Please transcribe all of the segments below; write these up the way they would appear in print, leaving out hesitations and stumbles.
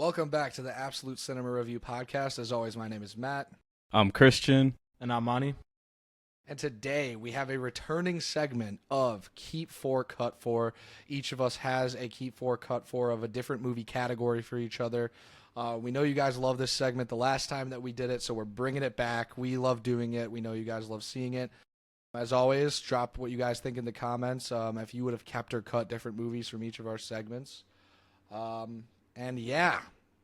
Welcome back to the Absolute Cinema Review podcast. As always, my name is Matt. I'm Christian. And I'm Monty. And today we have a returning segment of Keep 4, Cut 4. Each of us has a Keep 4, Cut 4 of a different movie category for each other. We know you guys love this segment the last time that we did it, so we're bringing it back. We love doing it. We know you guys love seeing it. As always, drop what you guys think in the comments if you would have kept or cut different movies from each of our segments. And yeah,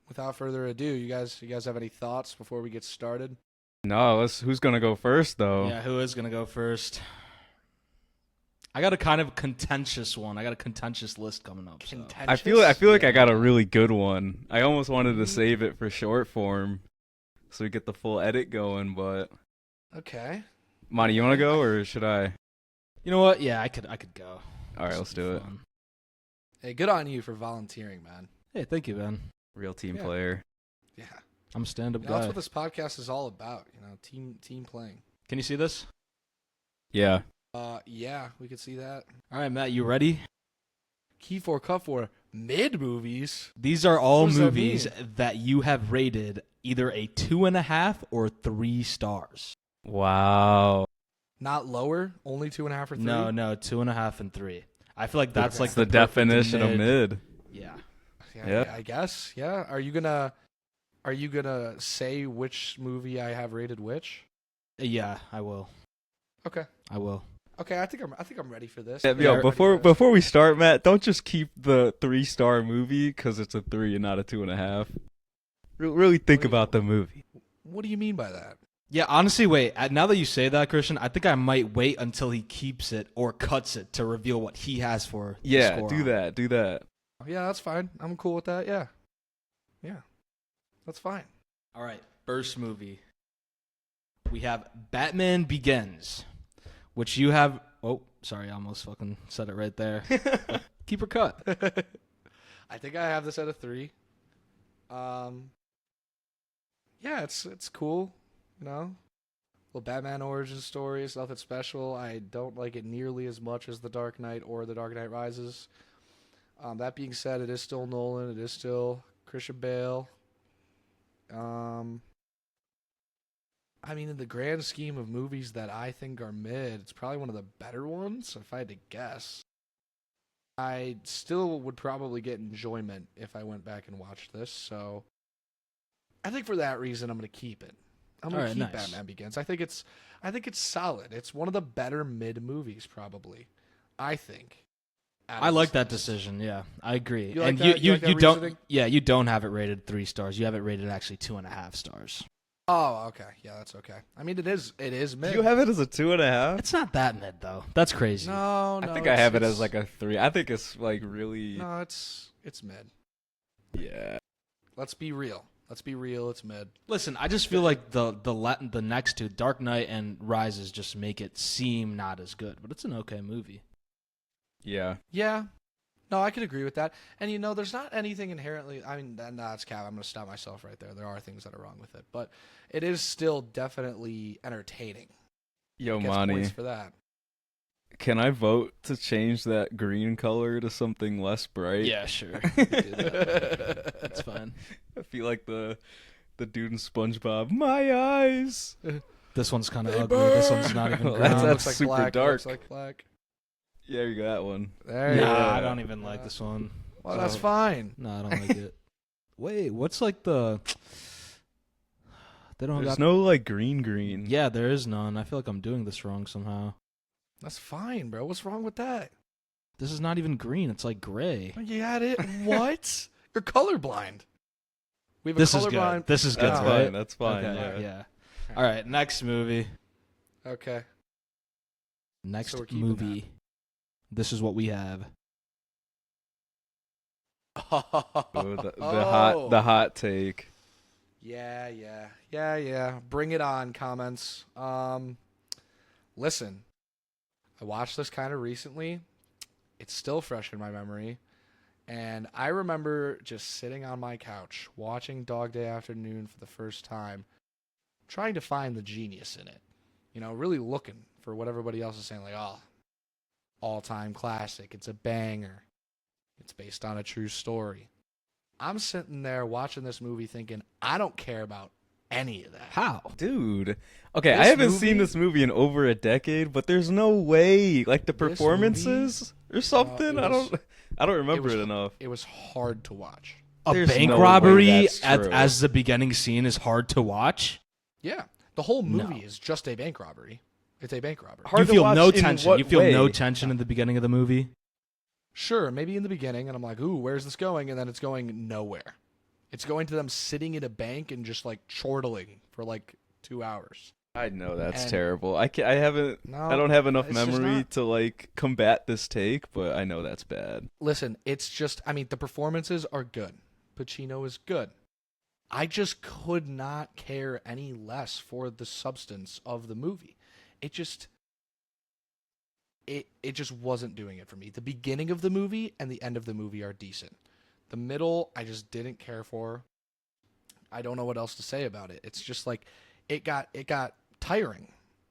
without further ado, you guys have any thoughts before we get started? No, who's gonna go first though? Yeah, who is going to go first? I got a kind of contentious one. I got a contentious list coming up. So. I feel like I got a really good one. I almost wanted to save it for short form, so we get the full edit going. But Okay. Monty, you want to go or should I? You know what? Yeah, I could go. All right, let's do it. Fun. Hey, good on you for volunteering, man. Hey, thank you, man. Real team Yeah. player. Yeah. I'm a stand-up You know, that's guy. what this podcast is all about, team playing. Can you see this? Yeah. Yeah, we could see that. All right, Matt, you ready? Key 4, Cut 4, mid movies. These are all What does that movies that you have rated either a 2.5 or 3 stars. Wow. Not lower, only 2.5 or 3. No, 2.5 and 3. I feel like that's Okay. like It's the perfect definition of mid. Yeah. Yeah, I guess. Yeah. Are you gonna say which movie I have rated which? Yeah, I will. Okay. I will. Okay, I think I'm ready for this. Yeah, I'm yo, ready before for this. before we start, Matt, don't just keep the 3-star movie because it's a 3 and not a 2.5. Really think Wait. about the movie. What do you mean by that? Yeah, honestly, wait. Now that you say that, Christian, I think I might wait until he keeps it or cuts it to reveal what he has for the Yeah, score do on. that. Do that. Yeah, that's fine. I'm cool with that. Yeah. That's fine. All right, first movie. We have Batman Begins, which you have... Oh, sorry, I almost fucking said it right there. Keep or cut. I think I have this at a 3. Yeah, it's cool, Little Batman origin story is nothing special. I don't like it nearly as much as The Dark Knight or The Dark Knight Rises. That being said, it is still Nolan. It is still Christian Bale. In the grand scheme of movies that I think are mid, it's probably one of the better ones, if I had to guess. I still would probably get enjoyment if I went back and watched this, so I think for that reason I'm going to keep it. I'm going to Alright, keep nice. Batman Begins. I think it's solid. It's one of the better mid movies, probably. I think. out of I like this that list. decision, yeah. I agree. You like and that? You like that don't reasoning? you don't have it rated 3 stars. You have it rated actually 2.5 stars. Oh, okay. Yeah, that's okay. It is mid. You have it as a 2.5? It's not that mid though. That's crazy. No, I think I have it as like a 3. I think it's like really. No, it's mid. Yeah. Let's be real. It's mid. Listen, I just feel like the next two, Dark Knight and Rises, just make it seem not as good, but it's an okay movie. Yeah. Yeah. No, I could agree with that. And there's not anything inherently. That's cap. I'm going to stop myself right there. There are things that are wrong with it, but it is still definitely entertaining. Yo, Gets Monty, points for that. can I vote to change that green color to something less bright? Yeah, sure. That's fine. I feel like the dude in SpongeBob. My eyes. This one's kind of They ugly. This one's not even Well, brown. that's Looks super black. dark. Looks like black. Yeah, you got that one. There you Nah, go. I don't even like this one. Well, that's So- fine. No, I don't like it. Wait, what's like the? They don't There's got. no like green. Yeah, there is none. I feel like I'm doing this wrong somehow. That's fine, bro. What's wrong with that? This is not even green. It's like gray. You had it. What? You're colorblind. We have This a is colorblind. good. This is good, That's Oh. right? fine. That's fine. Okay, Yeah. yeah. All right, next movie. Okay. Next So we're keeping movie. This is what we have. Oh, the hot take. Yeah. Bring it on, comments. Listen, I watched this kind of recently. It's still fresh in my memory. And I remember just sitting on my couch watching Dog Day Afternoon for the first time, trying to find the genius in it. Really looking for what everybody else is saying, like, oh, all-time classic. It's a banger. It's based on a true story. I'm sitting there watching this movie thinking, I don't care about any of that. How? Dude. Okay, I This haven't seen movie- this movie in over a decade, but there's no way. Like the This performances or something. it I was- don't remember was- it enough. It was hard to watch. A There's bank no way robbery that's true. as the beginning scene is hard to watch. Yeah. The whole movie No. is just a bank robbery. It's a bank robbery. Hard You to feel watch no in tension. what You feel way? no tension in the beginning of the movie. Sure, maybe in the beginning, and I'm like, ooh, where's this going? And then it's going nowhere. It's going to them sitting in a bank and just like chortling for like 2 hours. I know that's And- terrible. I haven't. No, I don't have enough it's just memory not. to like combat this take, but I know that's bad. Listen, it's just, I mean, the performances are good. Pacino is good. I just could not care any less for the substance of the movie. It just, it just wasn't doing it for me. The beginning of the movie and the end of the movie are decent. The middle, I just didn't care for. I don't know what else to say about it. It's just like, it got tiring.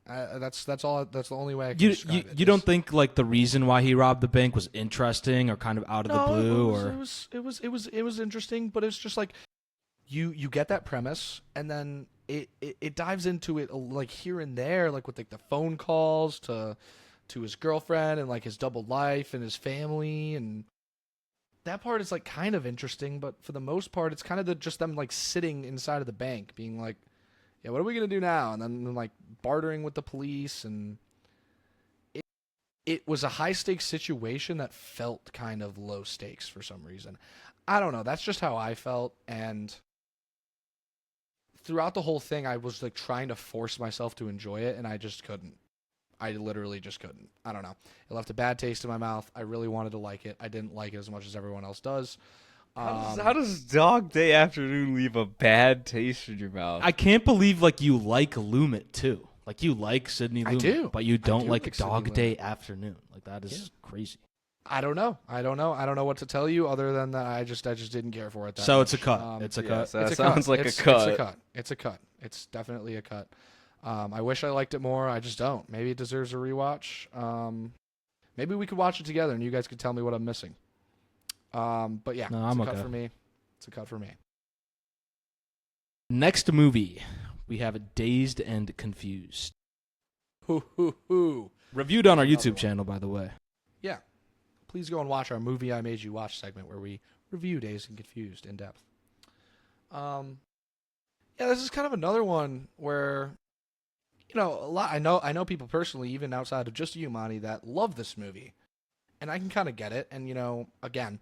That's all. That's the only way I can describe it. You don't think like the reason why he robbed the bank was interesting or kind of out of the blue it was interesting, but it's just like you get that premise and then it dives into it like here and there, like with like the phone calls to his girlfriend and like his double life and his family, and that part is like kind of interesting, but for the most part it's kind of just them like sitting inside of the bank being like, yeah, what are we gonna do now? And then like bartering with the police, and it was a high stakes situation that felt kind of low stakes for some reason. I don't know. That's just how I felt. And throughout the whole thing, I was like trying to force myself to enjoy it, and I just couldn't. I literally just couldn't. I don't know. It left a bad taste in my mouth. I really wanted to like it. I didn't like it as much as everyone else does. How does Dog Day Afternoon leave a bad taste in your mouth? I can't believe like you like Lumet too. Like you like Sidney I Lumet, do. but you don't do like like Sidney Dog Lumet. Day Afternoon. Like that is crazy. I don't know. I don't know what to tell you other than that I just didn't care for it that So much. it's a cut. It's a yeah, cut. so that It's a sounds cut. like It's a cut. It's a cut. It's a cut. It's definitely a cut. I wish I liked it more. I just don't. Maybe it deserves a rewatch. Maybe we could watch it together and you guys could tell me what I'm missing. But yeah, No, it's I'm a cut okay. for me. It's a cut for me. Next movie, we have Dazed and Confused. Hoo hoo hoo. Reviewed on our Another YouTube one. channel, by the way. Yeah. Please go and watch our movie I made you watch segment where we review Dazed and Confused in depth. Yeah, this is kind of another one where, you know, a lot. I know people personally, even outside of just you, Monty, that love this movie, and I can kind of get it. And you know, again,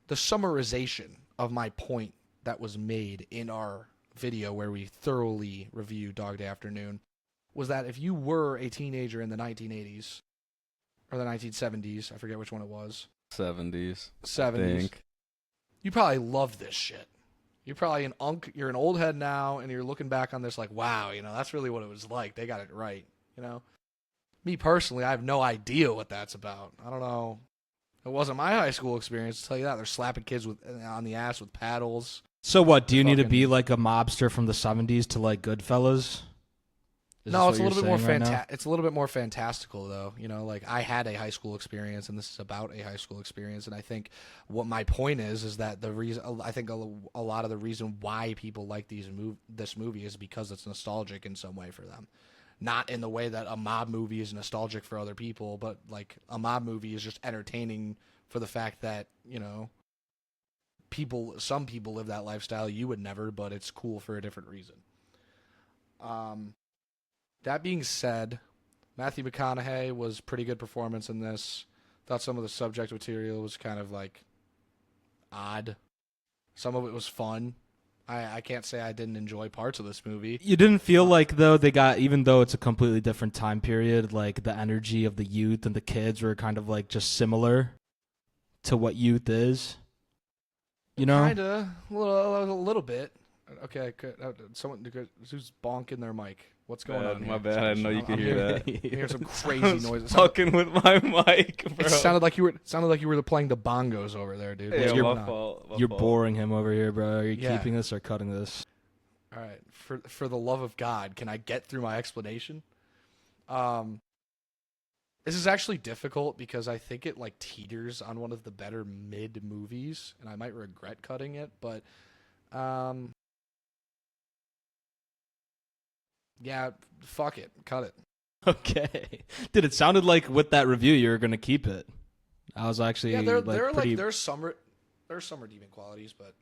the summarization of my point that was made in our video where we thoroughly reviewed Dog Day Afternoon was that if you were a teenager in the 1980s or the 1970s, I forget which one it was, 70s. 70s, Think. you probably love this shit. You're probably you're an old head now, and you're looking back on this like, wow, you know, that's really what it was like. They got it right, you know? Me personally, I have no idea what that's about. I don't know. It wasn't my high school experience, to tell you that. They're slapping kids on the ass with paddles. So what? Do you need to Fucking- be like a mobster from the 70s to like Goodfellas? Is No, this it's a what little bit you're more saying right now? It's a little bit more fantastical, though. You know, like I had a high school experience, and this is about a high school experience. And I think what my point is that the reason I think a lot of the reason why people like this movie is because it's nostalgic in some way for them, not in the way that a mob movie is nostalgic for other people, but like a mob movie is just entertaining for the fact that, you know, some people live that lifestyle. You would never, but it's cool for a different reason. That being said, Matthew McConaughey was pretty good performance in this. Thought some of the subject material was kind of like odd. Some of it was fun. I can't say I didn't enjoy parts of this movie. You didn't feel like though they got, even though it's a completely different time period, like the energy of the youth and the kids were kind of like just similar to what youth is. You know? Kinda, a little bit. Okay, someone who's bonking their mic. What's going on? My here? bad. I didn't know you could hear that. I'm hearing some crazy I was noises. fucking with my mic, bro. It sounded like you were playing the bongos over there, dude. Yeah, You're my not. fault. my You're fault. boring him over here, bro. Are you Yeah. keeping this or cutting this? All right, for the love of God, can I get through my explanation? This is actually difficult because I think it like teeters on one of the better mid movies, and I might regret cutting it, but um, yeah, fuck it, cut it. Okay, dude, it sounded like with that review you were gonna keep it. I was actually Yeah, there like are pretty. like there's some redeeming qualities, but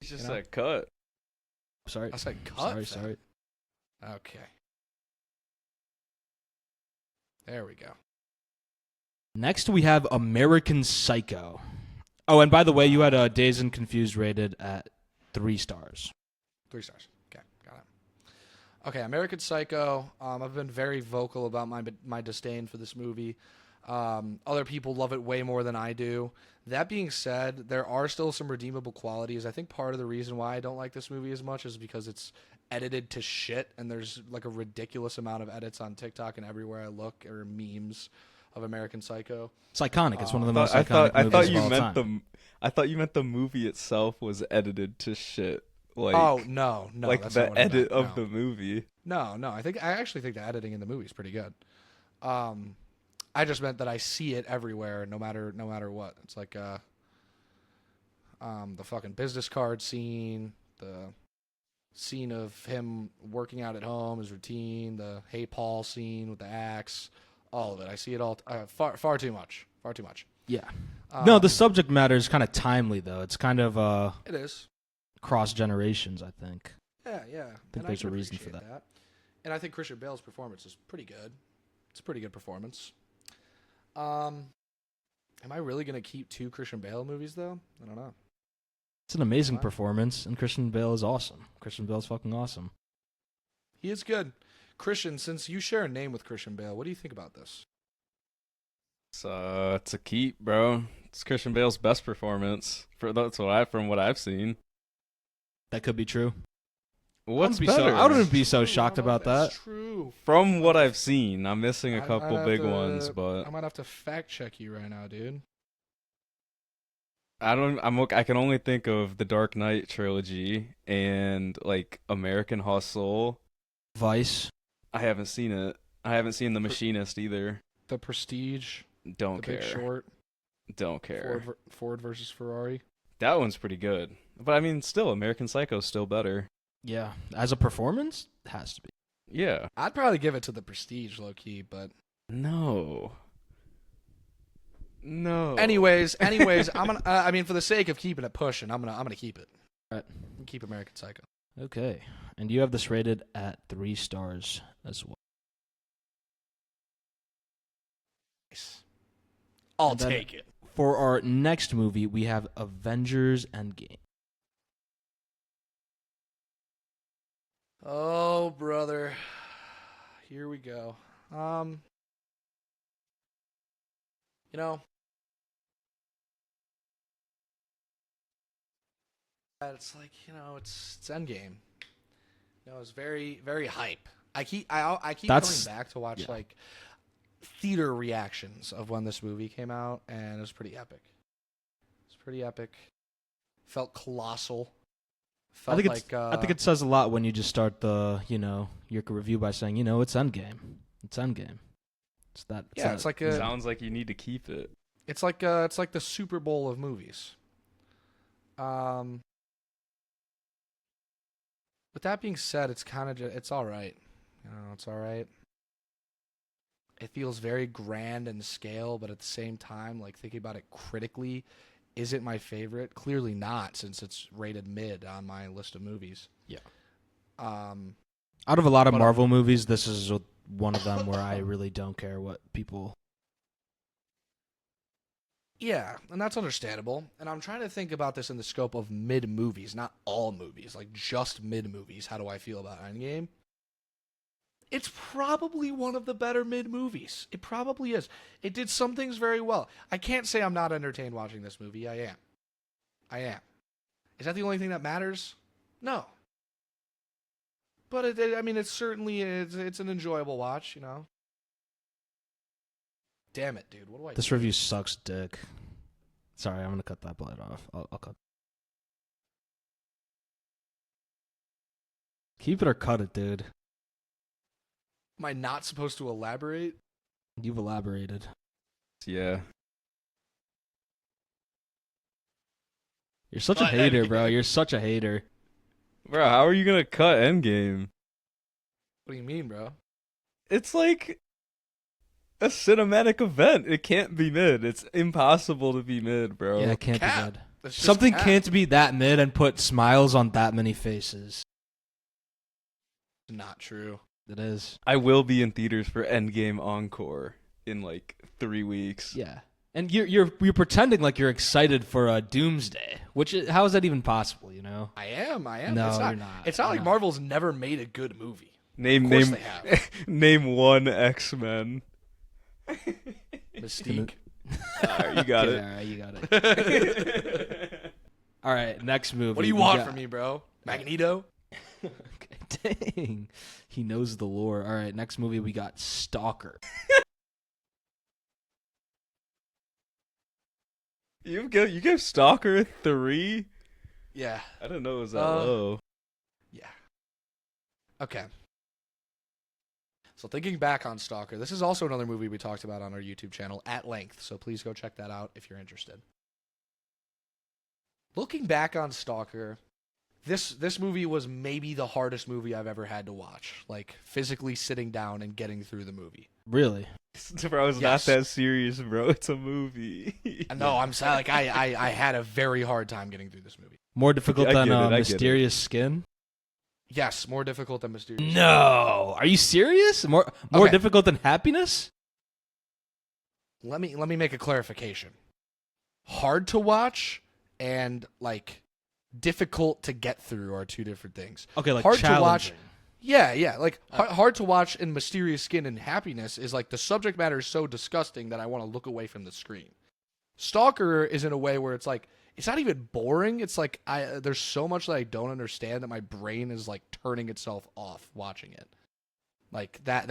He just You know? said cut. Sorry, I said cut. sorry, then. sorry. Okay. There we go. Next, we have American Psycho. Oh, and by the way, you had Dazed and Confused rated at 3 stars. 3 stars. Okay, got it. Okay, American Psycho. I've been very vocal about my disdain for this movie. Other people love it way more than I do. That being said, there are still some redeemable qualities. I think part of the reason why I don't like this movie as much is because it's edited to shit, and there's like a ridiculous amount of edits on TikTok and everywhere I look, or memes of American Psycho. It's iconic. It's one of the most I iconic thought movies you of all meant time. I thought you meant the movie itself was edited to shit. Like, Oh no, like that's the not what I meant. edit of No. the movie. No, I actually think the editing in the movie is pretty good. I just meant that I see it everywhere, no matter what. It's like the fucking business card scene, the scene of him working out at home, his routine, the Hey Paul scene with the axe, all of it. I see it all far too much. Far too much. Yeah. No, the Um, subject matter is kind of timely, though. It's kind of it is. cross generations, I think. Yeah. think And there's can a reason for appreciate that. And I think Christian Bale's performance is pretty good. It's a pretty good performance. Am I really gonna keep 2 Christian Bale movies though? I don't know. It's an amazing Wow. performance, and Christian Bale is awesome. Christian Bale's fucking awesome. He is good. Christian, since you share a name with Christian Bale, what do you think about this? It's a keep, bro. It's Christian Bale's best performance from what I've seen. That could be true. What's I better? wouldn't be so True, I shocked don't know if about that. that's true. From what I've seen, I'm missing a I'd couple have big to- ones, but I might have to fact check you right now, dude. I can only think of the Dark Knight trilogy and like American Hustle. Vice. I haven't seen it. I haven't seen The Machinist either. The Prestige, Don't The care. Big Short, Don't care. Ford versus Ferrari. That one's pretty good. But I mean, still, American Psycho's still better. Yeah. As a performance, it has to be. Yeah. I'd probably give it to The Prestige, low key, but No. No. anyways, I'm gonna. I mean, for the sake of keeping it pushing, I'm gonna keep it. Right. Keep American Psycho. Okay. And you have this rated at 3 stars as well. Nice. I'll And then- take it. For our next movie, we have Avengers Endgame. Oh, brother. Here we go. You know, it's like, it's Endgame. It's very, very hype. I keep That's- coming back to watch yeah. like theater reactions of when this movie came out, and it was pretty epic. It's pretty epic. Felt colossal. Felt I think like I think it says a lot when you just start the your review by saying it's Endgame. It's Endgame. It's that. yeah, it's like a Sounds like you need to keep it. it's like the Super Bowl of movies. With that being said, it's kind of it's all right. It's all right. It feels very grand in scale, but at the same time, like thinking about it critically, is it my favorite? Clearly not, since it's rated mid on my list of movies. Yeah. Um, out of a lot of but, Marvel movies, this is one of them where I really don't care what people. Yeah, and that's understandable. And I'm trying to think about this in the scope of mid movies, not all movies, like just mid movies. How do I feel about Endgame? It's probably one of the better mid movies. It probably is. It did some things very well. I can't say I'm not entertained watching this movie. I am. Is that the only thing that matters? No. But it's certainly it's an enjoyable watch. Damn it, dude! What do I? This do? review sucks dick. Sorry, I'm gonna cut that bite off. I'll cut. Keep it or cut it, dude. Am I not supposed to elaborate? You've elaborated. Yeah. You're such a But hater, bro. Endgame. You're such a hater. Bro, how are you gonna cut Endgame? What do you mean, bro? It's like a cinematic event. It can't be mid. It's impossible to be mid, bro. Yeah, it can't Cap. be good. That's just Something cap. can't be that mid and put smiles on that many faces. Not true. It is. I will be in theaters for Endgame Encore in like 3 weeks. Yeah. And you're pretending like you're excited for a Doomsday, how is that even possible? You know? I am. No, it's not, you're not. It's not You're like not. Marvel's never made a good movie. Name Of course name they have. name one X-Men. Mystique. Alright, you got Okay, it. All right, you got it. All right, next movie. What do you we want got- from me, bro? Magneto? Okay, dang. He knows the lore. All right, next movie we got Stalker. You give Stalker a 3? Yeah. I didn't know it was that Uh, low. Yeah. Okay. So thinking back on Stalker, this is also another movie we talked about on our YouTube channel at length, so please go check that out if you're interested. Looking back on Stalker, this movie was maybe the hardest movie I've ever had to watch, like physically sitting down and getting through the movie. Really? Bro, it's Yes. not that serious, bro. It's a movie. No, I'm sorry, like I had a very hard time getting through this movie. More difficult I than get it, I get it. Mysterious Skin? Yes, more difficult than Mysterious. No. Are you serious? More Okay. difficult than Happiness? Let me make a clarification. Hard to watch and like difficult to get through are two different things. Okay, like Hard to watch. challenging. Yeah. Like hard to watch in Mysterious Skin and Happiness is like the subject matter is so disgusting that I want to look away from the screen. Stalker is in a way where it's like it's not even boring. It's like there's so much that I don't understand that my brain is like turning itself off watching it. Like that's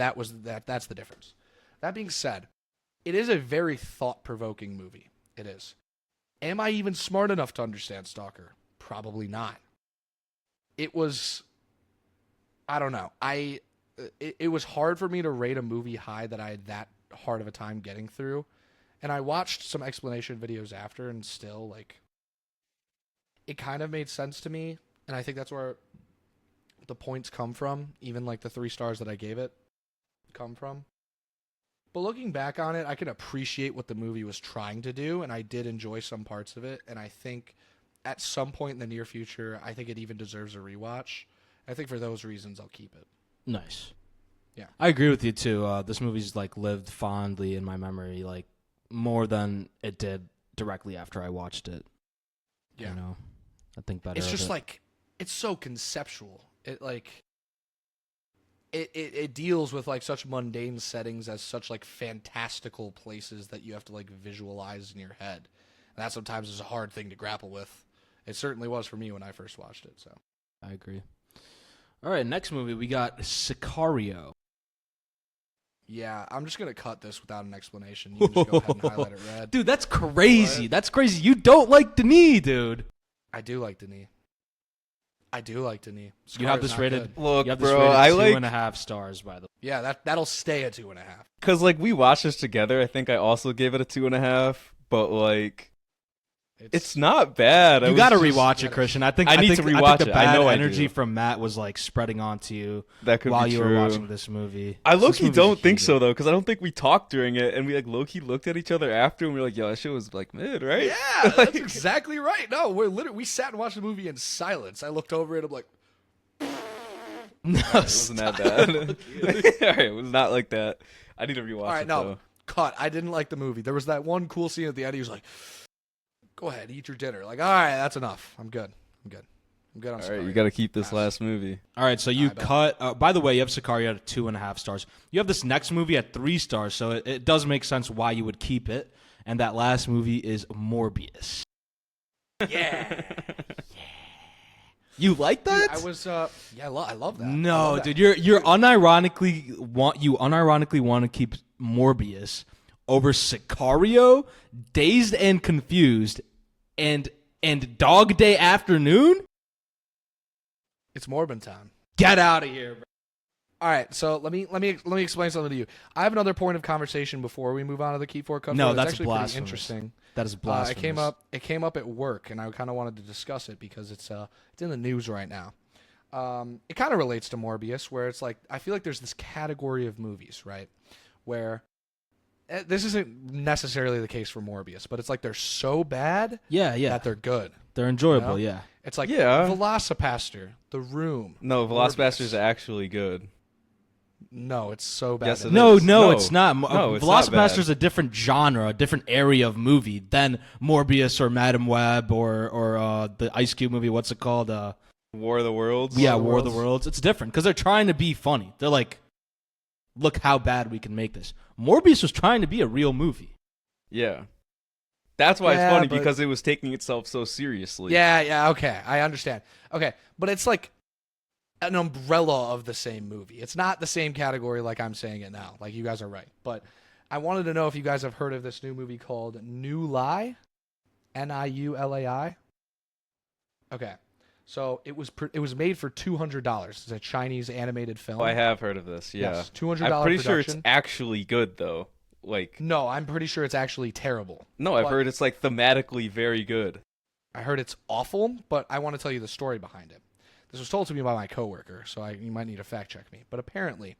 the difference. That being said, it is a very thought-provoking movie. It is. Am I even smart enough to understand Stalker? Probably not. It was I don't know. It was hard for me to rate a movie high that I had that hard of a time getting through. And I watched some explanation videos after and still like it kind of made sense to me, and I think that's where the points come from, even like the 3 stars that I gave it come from. But looking back on it, I can appreciate what the movie was trying to do, and I did enjoy some parts of it, and I think at some point in the near future, I think it even deserves a rewatch. I think for those reasons, I'll keep it. Nice. Yeah. I agree with you too. This movie's like lived fondly in my memory, like more than it did directly after I watched it. Yeah. You know, I think better. It's of just it. like it's so conceptual. It like it deals with like such mundane settings as such like fantastical places that you have to like visualize in your head. And that sometimes is a hard thing to grapple with. It certainly was for me when I first watched it. So I agree. All right, next movie we got Sicario. yeah, I'm just gonna cut this without an explanation. You can just go ahead and highlight it red. Dude, that's crazy. What? That's crazy. You don't like Denis, dude. I do like Denis. You have Sicario's this not rated. good. Look, You have this bro, rated I 2.5 stars, by the way. Yeah, that'll stay at 2.5. because like we watched this together. I think I also gave it a 2.5, but like it's not bad. I You was got to just- rewatch it, Christian. I think I need think, to I think rewatch the it. I bad know I energy do. from Matt was like spreading onto you That could while be you true. were watching this movie. I This low-key movie's don't think huge. so though, because I don't think we talked during it, and we like low-key looked at each other after, and we were like, "Yo, that shit was like mid, right?" Yeah, Like- that's exactly right. No, we sat and watched the movie in silence. I looked over it. I'm like, No, It wasn't that bad. All right, it was not like that. I need to rewatch all right, it no, though. cut. I didn't like the movie. There was that one cool scene at the end. He was like, "Go ahead, eat your dinner." Like, all right, that's enough. I'm good. I'm good on All right, Sicario. you got to keep this Pass. last movie. All right, so you I bet. cut. By the way, you have Sicario at 2.5 stars. You have this next movie at 3 stars, so it does make sense why you would keep it. And that last movie is Morbius. Yeah. You like that? I was. Yeah, I love that. I No, love that. dude, you're unironically want to keep Morbius over Sicario, Dazed and Confused, and Dog Day Afternoon. It's Morbin Town. Get out of here, bro. All right, so let me explain something to you. I have another point of conversation before we move on to the Keep 4 Cut No, 4. that's actually blasphemous. pretty interesting. That is blasphemous. It came up at work, and I kind of wanted to discuss it because it's in the news right now. It kind of relates to Morbius, where it's like I feel like there's this category of movies, right, where this isn't necessarily the case for Morbius, but it's like they're so bad Yeah, that they're good. they're enjoyable. You know? Yeah. It's like Yeah. Velocipaster, The Room. No, Morbius. Velocipaster's actually good. No, it's so bad. Yes, that it No, is. no, No. it's not. No, it's not Velocipaster is bad. a different genre, a different area of movie than Morbius or Madam Web or the Ice Cube movie. What's it called? War of the Worlds. Yeah, War of the Worlds. It's different because they're trying to be funny. They're like, look how bad we can make this. Morbius was trying to be a real movie. Yeah. That's why Yeah, it's funny but- because it was taking itself so seriously. Yeah, okay. I understand. Okay, but it's like an umbrella of the same movie. It's not the same category like I'm saying it now. Like, you guys are right. But I wanted to know if you guys have heard of this new movie called New Lie? Niulai? Okay. So it was made for $200. It's a Chinese animated film. Oh, I have heard of this. Yeah. Yes, $200 I'm pretty sure it's production. actually good though. Like, No, I'm pretty sure it's actually terrible. no, I've But- heard it's like thematically very good. I heard it's awful, but I want to tell you the story behind it. This was told to me by my coworker, so you might need to fact check me. But apparently,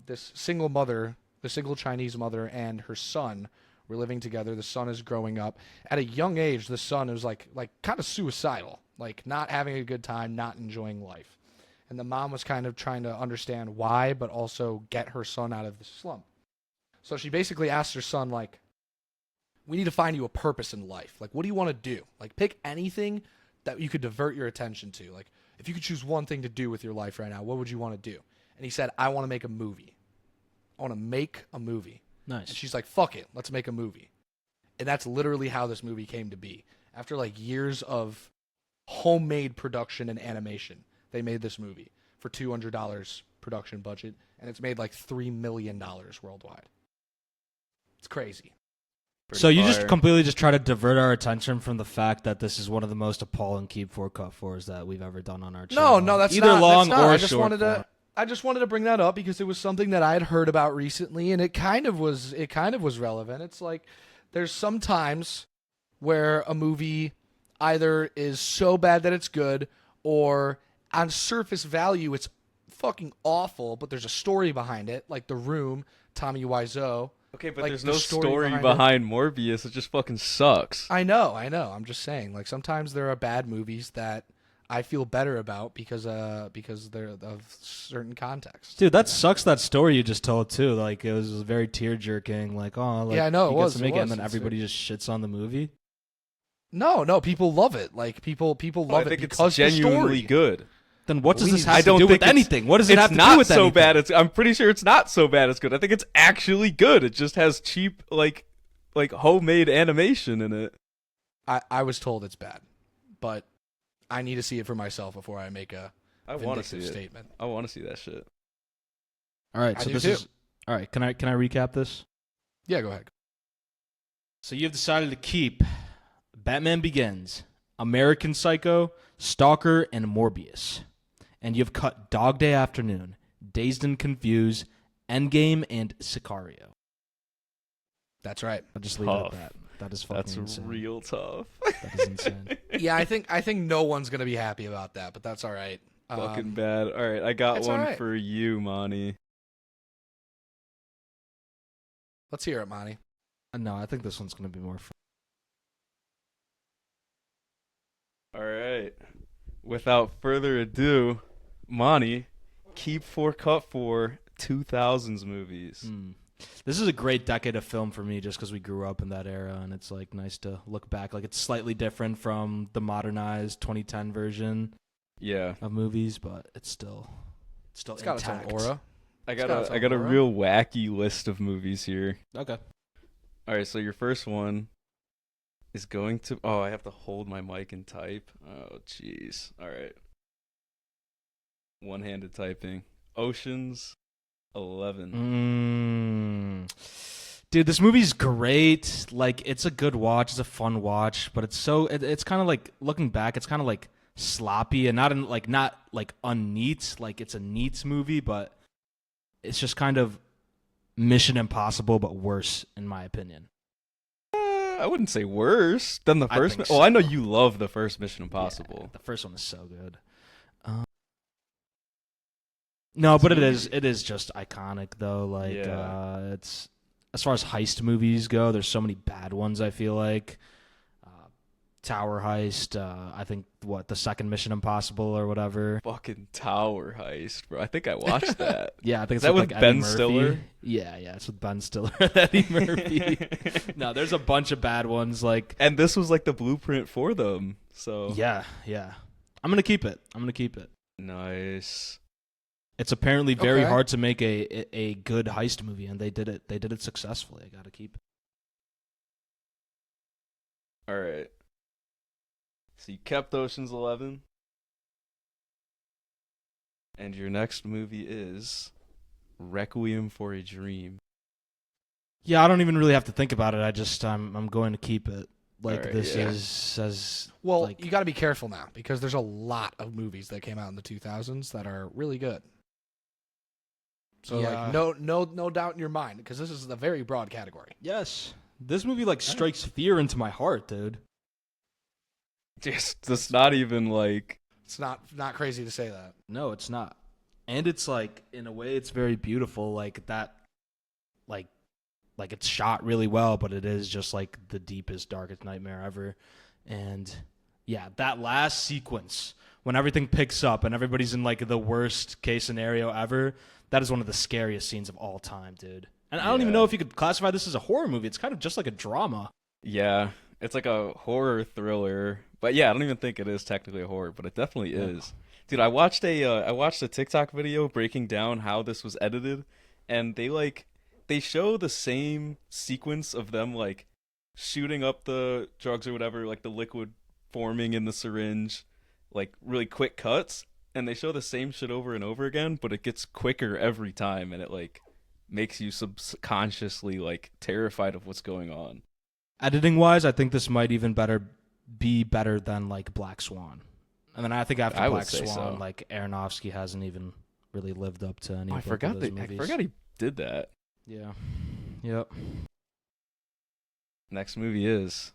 this single mother, the single Chinese mother, and her son were living together. The son is growing up. At a young age, the son is like kind of suicidal, like not having a good time, not enjoying life. And the mom was kind of trying to understand why, but also get her son out of the slump. So she basically asked her son, like, we need to find you a purpose in life. Like, what do you want to do? Like, pick anything that you could divert your attention to. Like, if you could choose one thing to do with your life right now, what would you want to do? And he said, I want to make a movie. I want to make a movie. Nice. And she's like, fuck it, let's make a movie. And that's literally how this movie came to be. After like years of homemade production and animation, they made this movie for $200 production budget, and it's made like $3 million worldwide. It's crazy. So you just fire. completely just try to divert our attention from the fact that this is one of the most appalling Keep 4 Cut 4s that we've ever done on our channel. No, that's either not. long that's not. or I just short wanted form. to. I just wanted to bring that up because it was something that I had heard about recently, and it kind of was relevant. It's like there's some times where a movie either is so bad that it's good, or on surface value it's fucking awful, but there's a story behind it, like The Room, Tommy Wiseau. Okay, but Like, there's the no story story behind behind Morbius. It just fucking sucks. I know. I'm just saying, like, sometimes there are bad movies that I feel better about because they're of certain context. Dude, that sucks. That story you just told too. Like it was very tear jerking. Like like, Yeah, I know, he it gets was, to it make was. and then It's- everybody just shits on the movie. No, people love it. Like people Oh, love I think it because it's genuinely the story. good. Then what does We this need- have I to don't do think with anything? What does it it's have to not do with so anything? bad. I'm pretty sure it's not so bad. It's good. I think it's actually good. It just has cheap like homemade animation in it. I was told it's bad, but I need to see it for myself before I make a I want to see vindictive it. statement. I want to see that shit. All right, I so do this too. is all right. Can I recap this? Yeah, go ahead. So you've decided to keep Batman Begins, American Psycho, Stalker, and Morbius. And you've cut Dog Day Afternoon, Dazed and Confused, Endgame, and Sicario. That's right. I'll just leave it at Tough. that. That is fucking That's insane. real tough. That is insane. Yeah, I think no one's gonna be happy about that, but that's all right. Fucking bad. All right, I got it's one alright. for you, Monty. Let's hear it, Monty. No, I think this one's gonna be more fun. All right. Without further ado, Monty, keep 4 cut for 2000s movies. This is a great decade of film for me just because we grew up in that era, and it's like nice to look back. Like it's slightly different from the modernized 2010 version Yeah, of movies, but it's still It's got its own intact. aura. I It's got got its a own aura. real wacky list of movies here. Okay. All right, so your first one is going to. Oh, I have to hold my mic and type. Oh, jeez. All right. One-handed typing. Ocean's 11. Dude, this movie's great. Like, it's a good watch. It's a fun watch, but it's kind of like looking back. It's kind of like sloppy and not unneat. Like it's a neat movie, but it's just kind of Mission Impossible, but worse, in my opinion. I wouldn't say worse than the I first. think Oh, I know so. you love the first Mission Impossible. Yeah, the first one is so good. No, but it is just iconic though. Like it's as far as heist movies go, there's so many bad ones. I feel like Tower Heist. I think the second Mission Impossible or whatever. Fucking Tower Heist, bro. I think I watched that. Yeah, I think it's that with with like Ben Eddie Murphy. Stiller? Yeah, it's with Ben Stiller and Eddie Murphy. No, there's a bunch of bad ones. Like, And this was like the blueprint for them. So yeah. I'm gonna keep it. nice. It's apparently very Okay. hard to make a good heist movie, and they did it. They did it successfully. I gotta keep it. All right. So you kept Ocean's 11. And your next movie is Requiem for a Dream. Yeah, I don't even really have to think about it. I'm going to keep it. Like Alright, this yeah. is as Well, like, you got to be careful now because there's a lot of movies that came out in the 2000s that are really good. So Yeah. like no doubt in your mind because this is a very broad category. yes, this movie like strikes fear into my heart, dude. Just not even like. It's not crazy to say that. No, it's not. And it's like in a way it's very beautiful like that like it's shot really well, but it is just like the deepest darkest nightmare ever. And yeah, that last sequence when everything picks up and everybody's in like the worst case scenario ever, that is one of the scariest scenes of all time, dude. And I don't even Yeah. know if you could classify this as a horror movie. It's kind of just like a drama. Yeah, it's like a horror thriller. But yeah, I don't even think it is technically a horror, but it definitely is. Dude, I watched a TikTok video breaking down how this was edited, and they show the same sequence of them like shooting up the drugs or whatever, like the liquid forming in the syringe, like really quick cuts, and they show the same shit over and over again, but it gets quicker every time, and it like makes you subconsciously like terrified of what's going on. Editing wise, I think this might even be better than like Black Swan. And then I think after I would Black say Swan, so. like Aronofsky hasn't even really lived up to any I of forgot those that I movies. forgot he did that. Yeah. Yep. Next movie is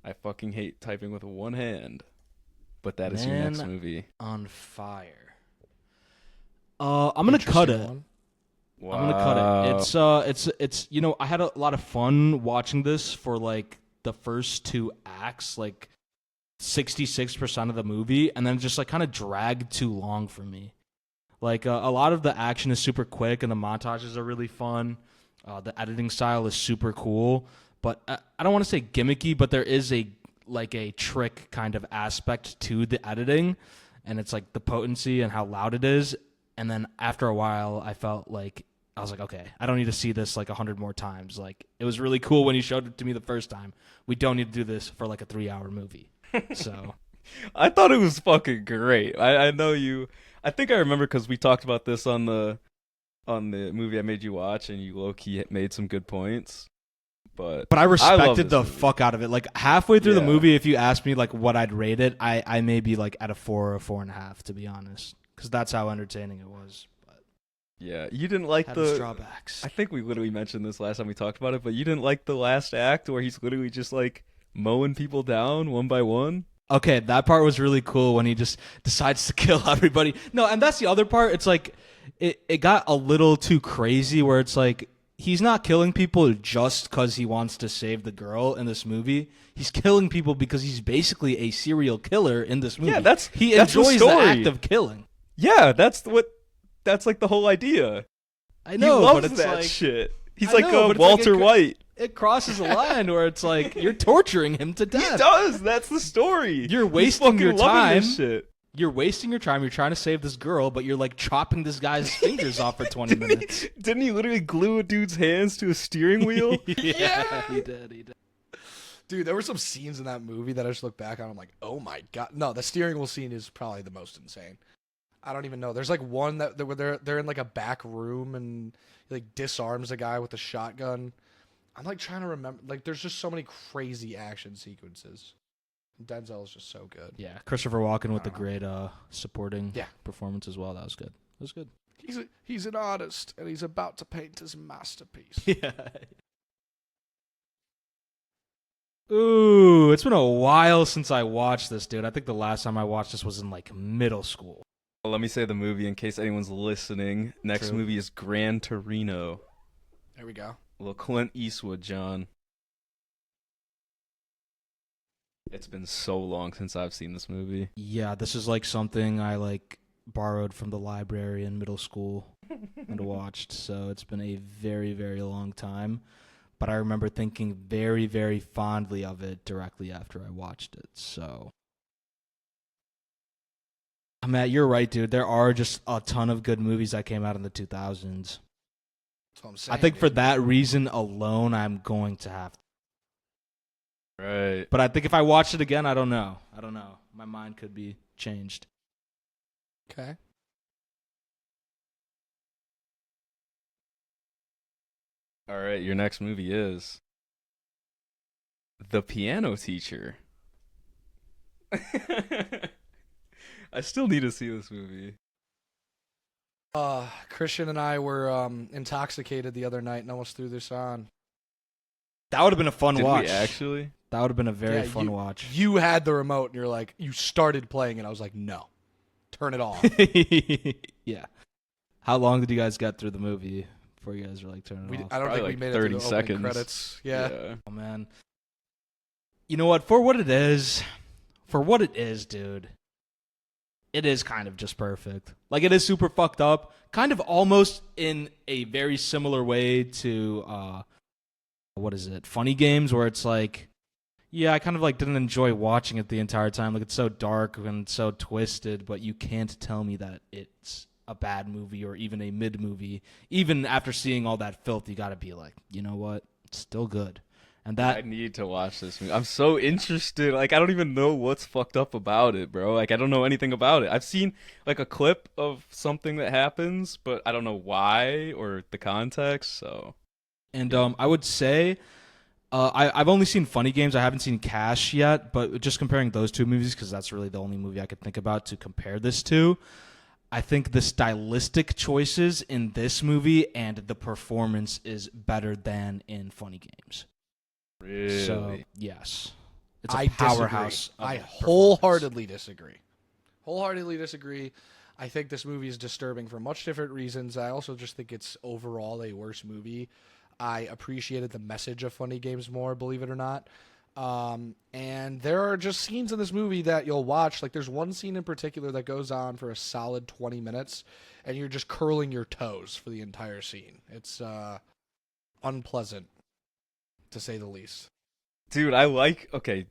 I fucking hate typing with one hand, but that is your next Man movie. on Fire. I'm gonna cut Interesting it. one. Wow. I'm gonna cut it. It's you know, I had a lot of fun watching this for like the first two acts, like 66% of the movie, and then it just like kind of dragged too long for me. Like a lot of the action is super quick and the montages are really fun. The editing style is super cool, but I don't want to say gimmicky, but there is a trick kind of aspect to the editing, and it's like the potency and how loud it is. And then after a while, I felt like I was like, okay, I don't need to see this like 100 more times. Like it was really cool when you showed it to me the first time. We don't need to do this for like a 3-hour movie. So I thought it was fucking great. I know you. I think I remember because we talked about this on the movie I made you watch, and you low key made some good points. But I love respected this the movie. fuck out of it. Like halfway through the Yeah. movie, if you asked me like what I'd rate it, I may be like at a 4 or 4.5 to be honest, because that's how entertaining it was. But Yeah, you didn't like had its the. drawbacks. I think we literally mentioned this last time we talked about it, but you didn't like the last act where he's literally just like mowing people down one by one. Okay, that part was really cool when he just decides to kill everybody. No, and that's the other part. It's like it got a little too crazy where it's like he's not killing people just because he wants to save the girl in this movie. He's killing people because he's basically a serial killer in this movie. Yeah, he that's the enjoys the story. act of killing. Yeah, that's like the whole idea. I know, he loves but it's that like shit. He's I like know, but it's like Walter White. it crosses a line where it's like you're torturing him to He death. does. That's the story. You're He's wasting fucking your loving this time. shit. You're wasting your time. You're trying to save this girl, but you're like chopping this guy's fingers off for 20 minutes. Didn't he literally glue a dude's hands to a steering wheel? Yeah, he did. Dude, there were some scenes in that movie that I just look back on. I'm like, oh my god. No, the steering wheel scene is probably the most insane. I don't even know. There's like one that where they're in like a back room and he like disarms a guy with a shotgun. I'm like trying to remember. Like, there's just so many crazy action sequences. Denzel is just so good. Yeah, Christopher Walken with the Uh-huh. great supporting Yeah. performance as well. That was good. It was good. He's an artist, and he's about to paint his masterpiece. Yeah. Ooh, it's been a while since I watched this, dude. I think the last time I watched this was in like middle school. Well, let me say the movie in case anyone's listening. Next True. movie is Gran Torino. There we go. Little Clint Eastwood, John. It's been so long since I've seen this movie. Yeah, this is like something I like borrowed from the library in middle school and watched. So it's been a very, very long time. But I remember thinking very, very fondly of it directly after I watched it. So, Matt, you're right, dude. There are just a ton of good movies that came out in the 2000s. That's what I'm saying. I think for dude. that reason alone, I'm going to have to. Right. But I think if I watched it again, I don't know. My mind could be changed. Okay. All right, your next movie is The Piano Teacher. I still need to see this movie. Christian and I were intoxicated the other night and almost threw this on. That would have been a fun Did watch. we actually? That would have been a very Yeah, fun watch. You had the remote and you're like, you started playing and I was like, no, turn it off. Yeah. How long did you guys get through the movie before you guys were like turning it off? I don't think Probably we like made it through 30 the opening seconds. credits. Yeah. Oh man. You know what? For what it is, dude, it is kind of just perfect. Like it is super fucked up, kind of almost in a very similar way to what is it? Funny Games, where it's like, yeah, I kind of like didn't enjoy watching it the entire time. Like it's so dark and so twisted, but you can't tell me that it's a bad movie or even a mid movie. Even after seeing all that filth, you got to be like, you know what? It's still good. And that I need to watch this movie. I'm so interested. Like, I don't even know what's fucked up about it, bro. Like, I don't know anything about it. I've seen, like, a clip of something that happens, but I don't know why or the context, so. And I would say I've only seen Funny Games. I haven't seen Cash yet, but just comparing those two movies, because that's really the only movie I could think about to compare this to, I think the stylistic choices in this movie and the performance is better than in Funny Games. Really? So, yes. It's a I powerhouse. disagree. of I a performance. wholeheartedly disagree. I think this movie is disturbing for much different reasons. I also just think it's overall a worse movie. I appreciated the message of Funny Games more, believe it or not. And there are just scenes in this movie that you'll watch. Like there's one scene in particular that goes on for a solid 20 minutes, and you're just curling your toes for the entire scene. It's unpleasant, to say the least. Dude, okay,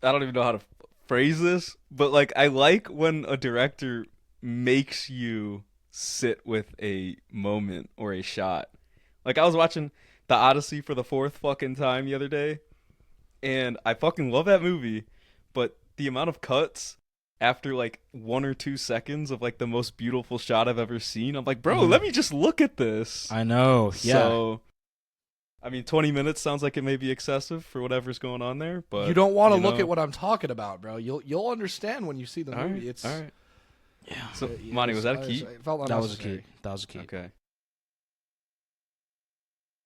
I don't even know how to phrase this, but, like, I like when a director makes you sit with a moment or a shot. Like, I was watching The Odyssey for the fourth fucking time the other day, and I fucking love that movie, but the amount of cuts after, like, 1 or 2 seconds of, like, the most beautiful shot I've ever seen, I'm like, bro, let me just look at this. I know. Yeah. So, I mean, 20 minutes sounds like it may be excessive for whatever's going on there, but You don't want to you look know. at what I'm talking about, bro. You'll understand when you see the All right, movie. It's all right. Yeah. So, Monty, was that a key? It felt That was a unnecessary. key. That was a key. Okay.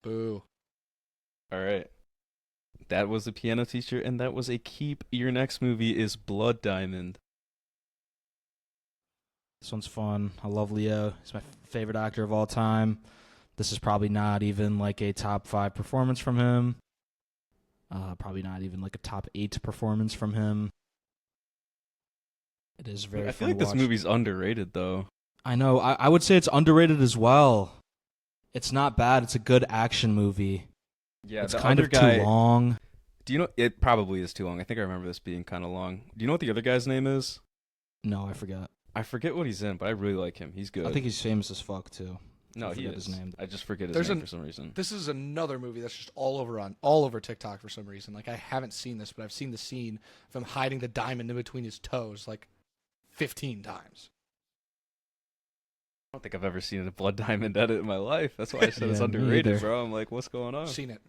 Boo. All right. That was The Piano Teacher, and that was a keep. Your next movie is Blood Diamond. This one's fun. I love Leo. He's my favorite actor of all time. This is probably not even like a top 5 performance from him. Probably not even like a top 8 performance from him. It is very I fun feel like to this watch. movie's underrated, though. I know. I would say it's underrated as well. It's not bad. It's a good action movie. Yeah, It's the kind other of guy, too long. Do you know? It probably is too long. I think I remember this being kind of long. Do you know what the other guy's name is? No, I forgot. I forget what he's in, but I really like him. He's good. I think he's famous as fuck too. no, I he forget is. his name. I just forget his There's name an- for some reason. This is another movie that's just all over TikTok for some reason. Like I haven't seen this, but I've seen the scene of him hiding the diamond in between his toes like 15 times. I don't think I've ever seen a Blood Diamond edit in my life. That's why I said it's Yeah, me underrated, either. bro. I'm like, what's going on? I've seen it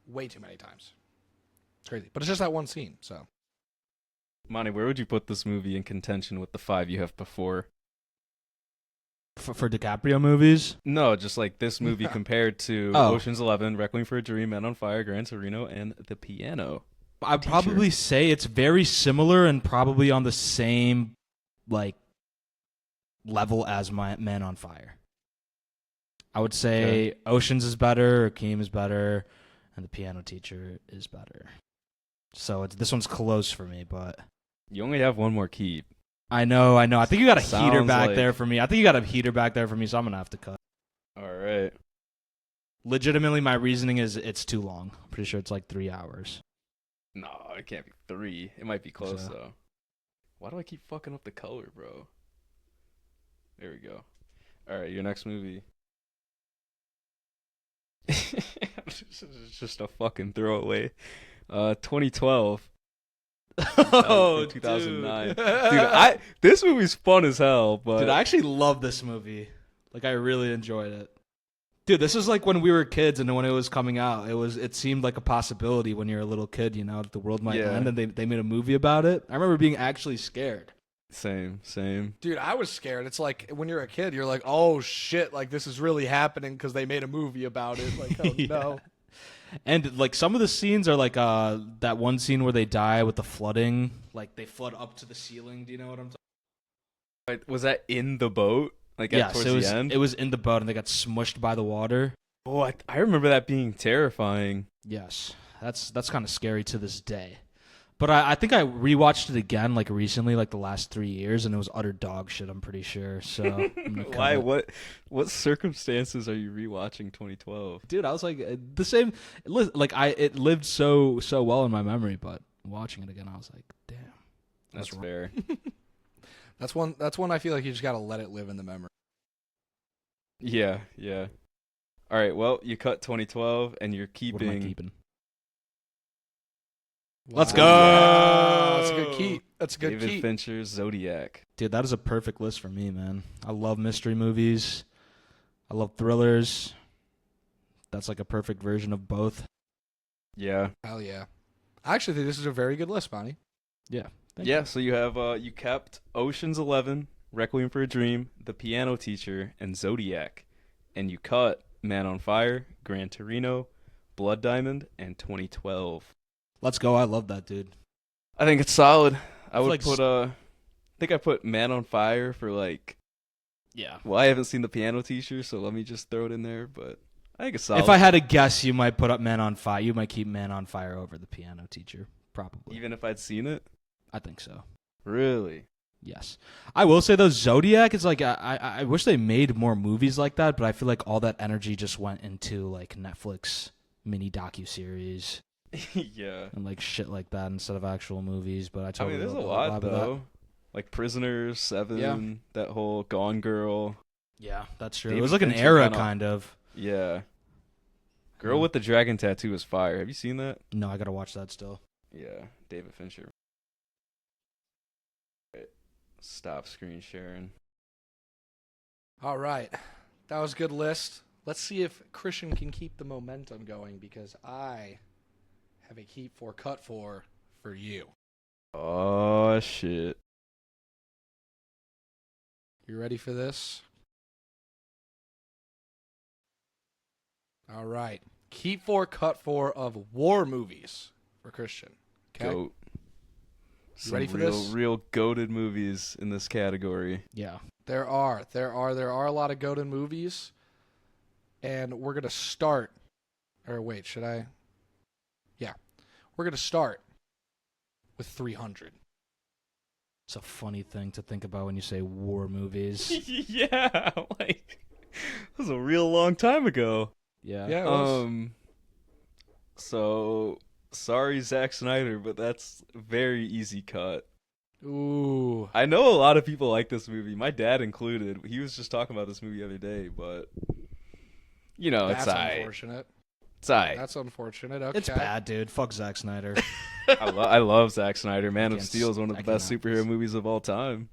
way too many times. It's crazy, but it's just that one scene. So Monty, where would you put this movie in contention with the 5 you have before? For DiCaprio movies. No, just like this movie compared to Oh. Ocean's 11, Requiem for a Dream, Men on Fire, Gran Torino, and The Piano. I'd probably say it's very similar and probably on the same like level as my Man on Fire. I would say Oceans is better, Akeem is better, and The Piano Teacher is better. So this one's close for me, but You only have one more keep. I know. I think you got a heater Sounds back like- there for me. I think you got a heater back there for me, so I'm gonna have to cut. All right. Legitimately, my reasoning is it's too long. I'm pretty sure it's like 3 hours. No, it can't be 3. It might be close, So- though. Why do I keep fucking up the color, bro? There we go. All right, your next movie. It's just a fucking throwaway. 2012. Oh, 2009. dude. This movie's fun as hell, but Dude, I actually love this movie. Like, I really enjoyed it. Dude, this is like when we were kids and when it was coming out. It seemed like a possibility when you're a little kid, you know, the world might Yeah. end, and they made a movie about it. I remember being actually scared. same. Dude, I was scared. It's like when you're a kid, you're like, oh shit, like this is really happening because they made a movie about it. Like, oh Yeah. no. And like some of the scenes are like that one scene where they die with the flooding, like they flood up to the ceiling. Do you know what I'm talking Wait, was that in the boat? Like about? towards it was the end? it was in the boat and they got smushed by the water. Oh, I remember that being terrifying. Yes, that's kind of scary to this day. But I think I rewatched it again like recently, like the last 3 years, and it was utter dog shit. I'm pretty sure. So I'm gonna cut Why? it. What circumstances are you rewatching 2012? Dude, I was like the same. Like it lived so well in my memory, but watching it again, I was like, damn. That's wrong. fair. That's one I feel like you just gotta let it live in the memory. Yeah. All right. Well, you cut 2012, and you're What am I keeping. keeping? Let's Wow. go. That's a good keep. That's a good David keep. Fincher's Zodiac. Dude, that is a perfect list for me, man. I love mystery movies. I love thrillers. That's like a perfect version of both. Yeah. Hell yeah. I actually think this is a very good list, Bonnie. Thank Yeah. So you have you kept Ocean's 11, Requiem for a Dream, The Piano Teacher, and Zodiac, and you cut Man on Fire, Gran Torino, Blood Diamond, and 2012. Let's go. I love that, dude. I think it's solid. I would like put I think I put Man on Fire for like. Yeah. Well, I haven't seen The Piano Teacher, so let me just throw it in there. But I think it's solid. If I had to guess, you might put up Man on Fire. You might keep Man on Fire over The Piano Teacher. Probably. Even if I'd seen it, I think so. really. Yes. I will say, though, Zodiac is like, I wish they made more movies like that, but I feel like all that energy just went into like Netflix mini docuseries Yeah. and like shit like that instead of actual movies. But I I totally mean, there's a love lot that. though. Like Prisoners, Seven, that whole Gone Girl. Yeah, that's true. David It was like an Fincher era kinda- kind of. Yeah. Girl Hmm. with the Dragon Tattoo is fire. Have you seen that? No, I gotta watch that still. Yeah, David Fincher. Wait, stop screen sharing. All right. That was a good list. Let's see if Christian can keep the momentum going because I have a keep for cut for you. Oh shit. You ready for this? All right. Keep for cut for of war movies for Christian. Okay. Goat. Some ready for real, this? real goated movies in this category. Yeah. There are a lot of golden movies, and we're gonna start. Or wait, should I? Yeah, we're gonna start with 300. It's a funny thing to think about when you say war movies. Yeah, like that was a real long time ago. Yeah. Yeah, it was. So sorry, Zack Snyder, but that's a very easy cut. Ooh. I know a lot of people like this movie, my dad included. He was just talking about this movie the other day, but you know, That's it's aight. unfortunate. It's aight. That's unfortunate. Okay. It's bad, dude. Fuck Zack Snyder. I love Zack Snyder. Man of can't Steel is one of I the best cannot. superhero movies of all time.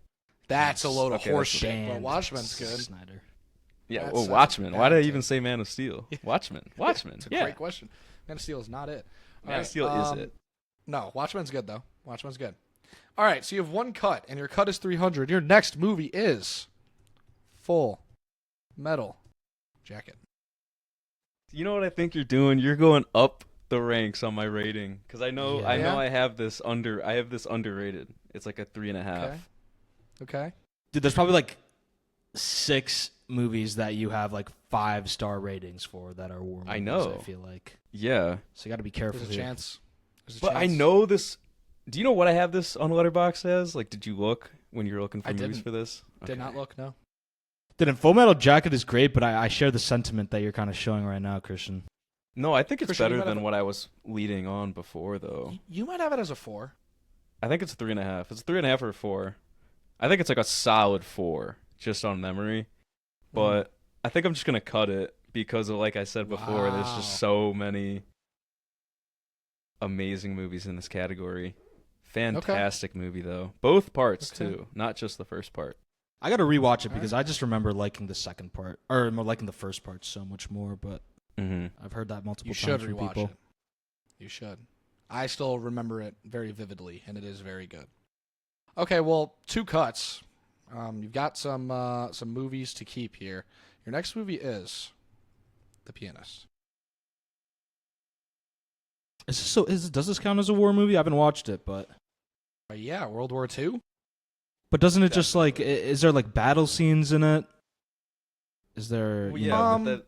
That's a load of Okay, horse that's shit. But Stand Watchmen's good. Snyder. Yeah, That's well, a Watchmen. Why bad did I take. even say Man of Steel? Watchmen. Watchmen. It's a Yeah. great question. Man of Steel is not it. All Man of right, Steel is it. No, Watchmen's good though. Watchmen's good. All right, so you have one cut, and your cut is 300. Your next movie is Full Metal Jacket. You know what I think you're doing? You're going up the ranks on my rating because I know Yeah. I have this underrated. It's like a 3.5. Okay. Dude, there's probably like 6 movies that you have like 5-star ratings for that are war movies. I know. I feel like Yeah, so. You got to be careful. There's a here. chance. There's a but I chance. know this. Do you know what I have this on Letterboxd as? Like, did you look when you were looking for I movies didn't. for this? Did Okay. not look, no. Dude, and Full Metal Jacket is great, but I share the sentiment that you're kind of showing right now, Christian. No, I think it's Christian, you better might have than a- what I was leading on before, though. You might have it as a 4. I think it's a 3.5. It's a 3.5 or a 4. I think it's like a solid 4, just on memory. But I think I'm just gonna cut it because of, like I said before, there's Wow. just so many amazing movies in this category. Fantastic movie though. Both parts Okay. too, not just the first part. I got to rewatch it All because I just remember liking the second part or more liking the first part so much more. But Mm-hmm. I've heard that multiple You times should from rewatch people. it. You should. I still remember it very vividly, and it is very good. Okay, well, 2 cuts. You've got some movies to keep here. Your next movie is The Pianist. Is this so? Does this count as a war movie? I haven't watched it, but Yeah, World War II. doesn't it just like is there like battle scenes in it? Is there? Well, you yeah, know- Um, but that,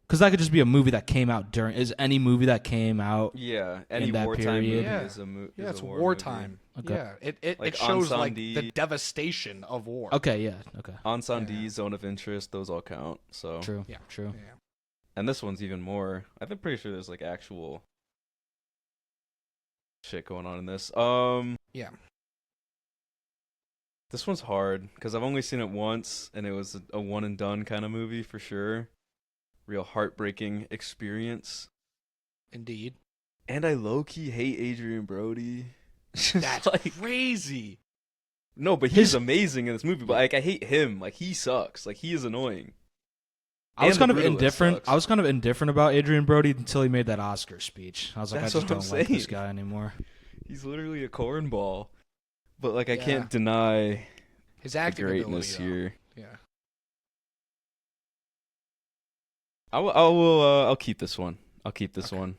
Because that could just be a movie that came out during. Is any movie that came out? yeah, any that wartime movie period. Yeah. is a movie. Yeah, it's war wartime. Okay. Yeah, it Like shows like Ensembl. the devastation of war. Okay, yeah, okay, Movie. Ensembl, Yeah. Zone of Interest, those all count. So, true, Yeah. true. Yeah. and this one's even more. I'm pretty sure there's like actual shit going on in this. Yeah. This one's hard because I've only seen it once, and it was a one and done kind of movie for sure. Real heartbreaking experience. Indeed. And I low key hate Adrian Brody. That's like, crazy. no, but he's amazing in this movie. But like, I hate him. Like, he sucks. Like, he is annoying. I was And kind The of Brutalist indifferent. sucks. I was kind of indifferent about Adrian Brody until he made that Oscar speech. I was like, That's I just what I'm don't like this saying. guy anymore. He's literally a cornball. But like, I Yeah. can't deny His the acting greatness ability, though. here. Yeah. I'll keep this one. I'll keep this Okay. one.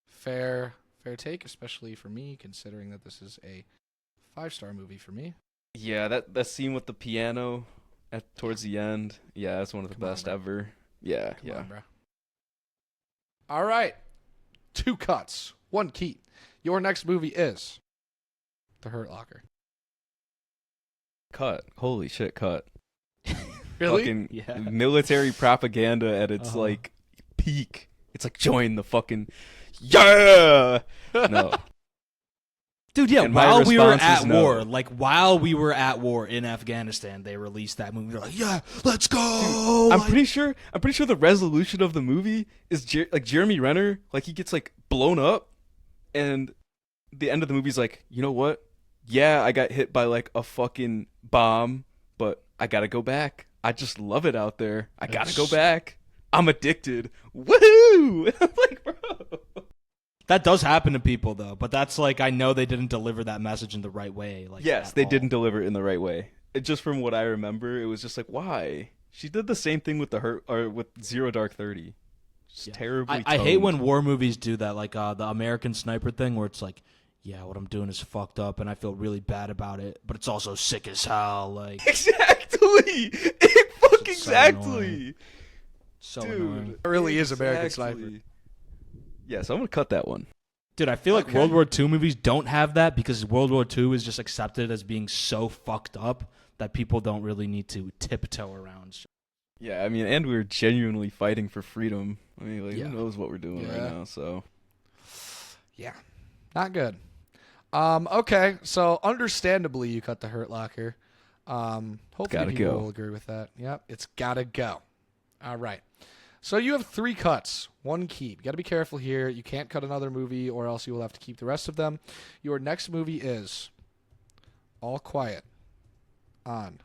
Fair take, especially for me, considering that this is a 5-star movie for me. Yeah, that scene with the piano towards the end. Yeah, that's one of the Come on, best bro. ever. Yeah, Come yeah. on, bro. All right. 2 cuts, 1 keep. Your next movie is The Hurt Locker. Cut. Holy shit, cut. Really? Fucking Yeah. military propaganda at its Uh-huh. like peak. It's like join the fucking yeah. No. Dude, yeah, And my while we were response at is no. war, like while we were at war in Afghanistan, they released that movie. They're like, yeah, let's go. I'm pretty sure the resolution of the movie is like Jeremy Renner, like he gets like blown up, and the end of the movie's like, you know what? Yeah, I got hit by like a fucking bomb, but I gotta go back. I just love it out there. I gotta go back. I'm addicted. Woohoo! I'm like, bro. That does happen to people though, but that's like I know they didn't deliver that message in the right way. Like Yes, at they all. didn't deliver it in the right way. Just from what I remember, it was just like, why? She did the same thing with with Zero Dark 30. Just Yeah. terribly. I hate when toned. war movies do that, like the American Sniper thing, where it's like, yeah, what I'm doing is fucked up, and I feel really bad about it, but it's also sick as hell. Like, Exactly. so Exactly. so Dude. annoying. It really is American Sniper. Exactly. Yeah, so I'm gonna cut that one. Dude, I feel like Okay. World War II movies don't have that because World War II is just accepted as being so fucked up that people don't really need to tiptoe around. Yeah, I mean, and we're genuinely fighting for freedom. I mean, like, Yeah. who knows what we're doing Yeah. right now? So Yeah. Not good. Okay, so understandably you cut The Hurt Locker. Hopefully Gotta people go. will agree with that. Yep, it's gotta go. All right. So you have 3 cuts, 1 keep. You got to be careful here. You can't cut another movie or else you will have to keep the rest of them. Your next movie is All Quiet on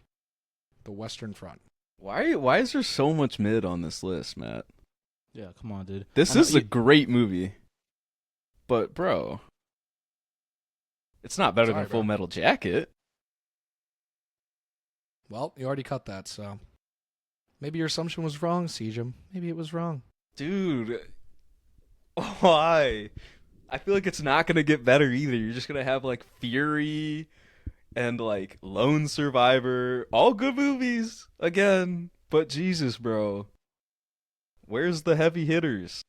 the Western Front. why is there so much mid on this list, Matt? Yeah, come on, dude. This I'm is not- a great movie, but bro, it's not better Sorry, than Full bro. Metal Jacket. Well, you already cut that, so Maybe your assumption was wrong, Sejum. Maybe it was wrong. Dude, why? I feel like it's not gonna get better either. You're just gonna have like Fury and like Lone Survivor, all good movies again. But Jesus, bro, where's the heavy hitters?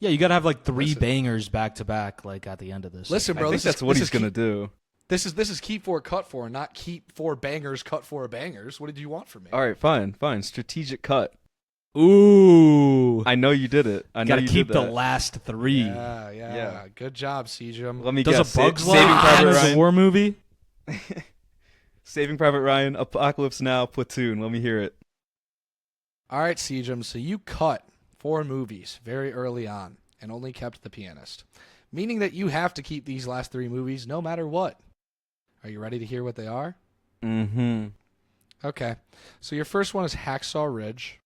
Yeah, you gotta have like three Listen. bangers back to back, like at the end of this. Listen, bro, I think that's what he's gonna do. This is keep four, cut four, not keep four bangers, cut four bangers. What did you want from me? All right, fine. Strategic cut. Ooh, I know you did it. I know gotta you keep did the that. last three. Yeah. Good job, Sejum. Let me Does guess. a Bug's Saving Life Private count as a Ryan. war movie? Saving Private Ryan, Apocalypse Now, Platoon. Let me hear it. All right, Sejum. So you cut 4 movies very early on and only kept The Pianist, meaning that you have to keep these last 3 movies no matter what. Are you ready to hear what they are? Mm-hmm. Okay. So your first one is Hacksaw Ridge.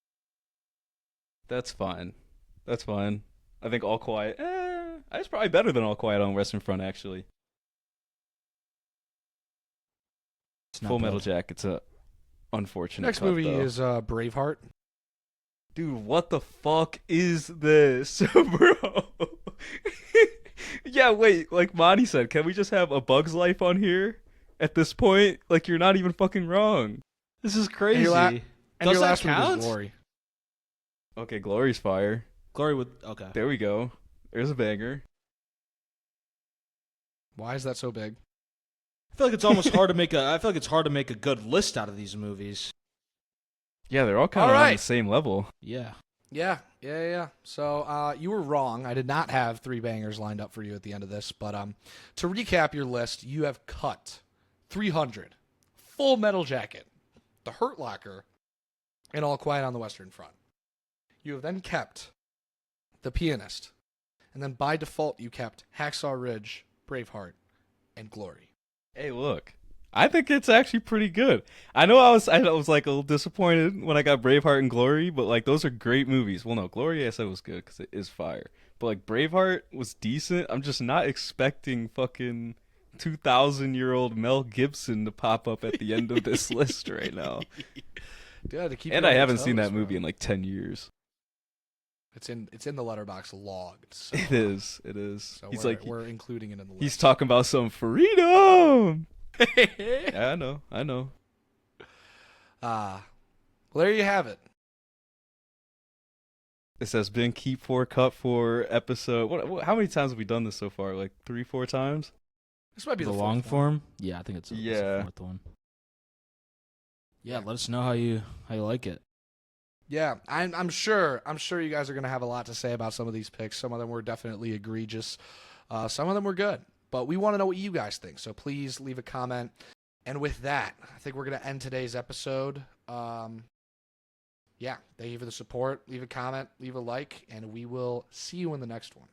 That's fine. That's fine. I think All Quiet. It's probably better than All Quiet on Western Front, actually. It's not Full good. Metal Jacket's a unfortunate. Next cut, movie though. is Braveheart. Dude, what the fuck is this, bro? Yeah, wait. Like Monty said, can we just have A Bug's Life on here at this point? Like, you're not even fucking wrong. This is crazy. And your Does your that last movie count? is Glory. Okay, Glory's fire. Glory with okay. There we go. There's a banger. Why is that so big? I feel like it's almost hard to make a. I feel like it's hard to make a good list out of these movies. Yeah, they're all kind of All on right. the same level. Yeah. Yeah. So you were wrong. I did not have 3 bangers lined up for you at the end of this. But to recap your list, you have cut 300, Full Metal Jacket, The Hurt Locker, and All Quiet on the Western Front. You have then kept The Pianist. And then by default, you kept Hacksaw Ridge, Braveheart, and Glory. Hey, look. I think it's actually pretty good. I know I was like a little disappointed when I got Braveheart and Glory, but like those are great movies. Well, no, Glory I said was good because it is fire. But like Braveheart was decent. I'm just not expecting fucking 2,000-year-old Mel Gibson to pop up at the end of this list right now. Dude, to keep And you I on your haven't seen toes, that movie bro. in like 10 years. It's in the letterbox logged. So, It is. It is. So He's we're including it in the list. he's talking about some freedom. Yeah, I know. Well, there you have it. This has been Keep 4 Cut 4 episode. How many times have we done this so far? Like 3-4 times? This might be The the long fourth one. form. Yeah, I think it's Yeah. the fourth one. Yeah, let us know how you like it. Yeah, I'm sure you guys are gonna have a lot to say about some of these picks. Some of them were definitely egregious. Some of them were good, but we want to know what you guys think. So please leave a comment. And with that, I think we're gonna end today's episode. Yeah, thank you for the support. Leave a comment, leave a like, and we will see you in the next one.